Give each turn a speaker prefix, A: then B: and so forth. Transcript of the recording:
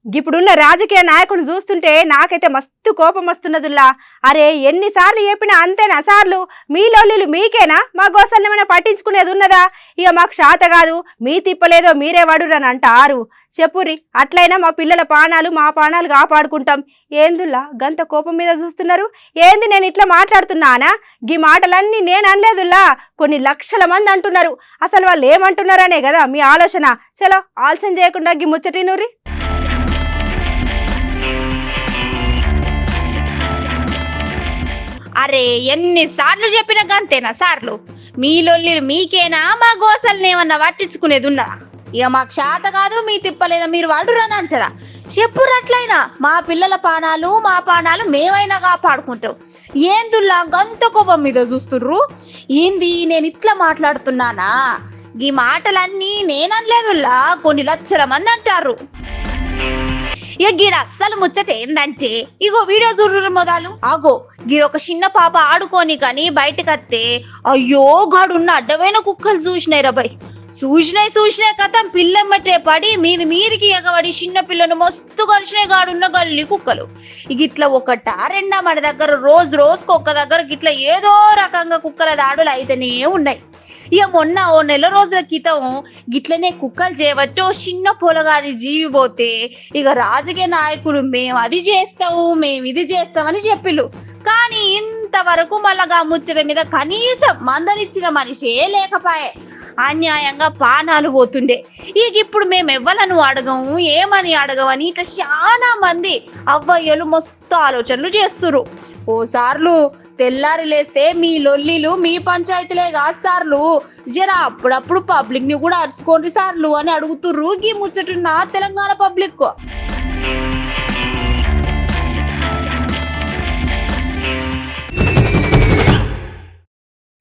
A: ఇప్పుడున్న రాజకీయ నాయకుని చూస్తుంటే నాకైతే మస్తు కోపం వస్తున్నదిలా. అరే ఎన్నిసార్లు చెప్పినా అంతేనా సార్లు? మీ లొల్లిలు మీకేనా? మా గోసల్ని ఏమైనా పట్టించుకునేది ఉన్నదా? ఇక మాకు శాత కాదు, మీ తిప్పలేదో మీరే వడురని అంటారు. చెప్పురి, అట్లయినా మా పిల్లల పానాలు మా పానాలు కాపాడుకుంటాం. ఏందుల్లా గంత కోపం మీద చూస్తున్నారు? ఏంది నేను ఇట్లా మాట్లాడుతున్నానా? గీ మాటలన్నీ నేను అనలేదుల్లా, కొన్ని లక్షల మంది అంటున్నారు. అసలు వాళ్ళు ఏమంటున్నారనే కదా మీ ఆలోచన. చలో ఆలస్యం చేయకుండా గీ ముచ్చటినూరి.
B: అరే ఎన్నిసార్లు చెప్పిన గంతేనా సార్లు? మీ లొల్లిలు మీకేనా? మా గోసల్ని ఏమన్నా పట్టించుకునేది ఉన్నదా? ఇక మాకు శాత కాదు, మీ తిప్పలేదా మీరు వాడురని అంటారా? చెప్పురట్లయినా మా పిల్లల పానాలు మా పానాలు మేమైనా కాపాడుకుంటాం. ఏందుల్లా గంత కోపం మీద చూస్తుర్రు? ఏంది నేను ఇట్లా మాట్లాడుతున్నానా? ఈ మాటలన్నీ నేననలేదుల్లా, కొన్ని లక్షల మంది అంటారు. ఇక గీడ అస్సలు ముచ్చట ఏందంటే, ఇగో వీడియో చూడరు మొదలు. ఆగో గీడ ఒక చిన్న పాప ఆడుకొని కానీ బయటకు వస్తే అయ్యో గాడున్న అడ్డమైన కుక్కలు చూసినాయి రా బై. చూసినాయి కథం పిల్లమ్మటే పడి మీదికి ఎగబడి చిన్న పిల్లను మస్తు కలిసినాయి గాడున్న గల్లి కుక్కలు. ఇక ఇట్లా ఒకటా రెండా మన దగ్గర రోజుకు ఒక్క దగ్గర ఇట్లా ఏదో రకంగా కుక్కల దాడులు అయితేనే ఉన్నాయి. ఇక మొన్న ఓ నెల రోజుల క్రితం గిట్లనే కుక్కలు చేయబట్టి ఓ చిన్న పొలగాని జీవి పోతే ఇక రాజకీయ నాయకులు మేము అది చేస్తాము మేము ఇది చేస్తామని చెప్పిళ్ళు. కానీ ఇంతవరకు మళ్ళా ముచ్చట మీద కనీసం మందలిచ్చిన మనిషే లేకపాయే. అన్యాయంగా పానాలు పోతుండే. ఇక ఇప్పుడు మేము ఎవ్వలను అడగము ఏమని అడగమని ఇట్లా చాలా మంది అవ్వయ్యలు మస్తు ఆలోచనలు చేస్తురు. ఓసార్లు తెల్లారి లేస్తే మీ లొల్లిలు మీ పంచాయతీలే కాదు సార్లు, జర అప్పుడప్పుడు పబ్లిక్ ని కూడా అరుచుకోండి సార్లు అని అడుగుతుర్రు గీ ముచ్చటున్న తెలంగాణ పబ్లిక్.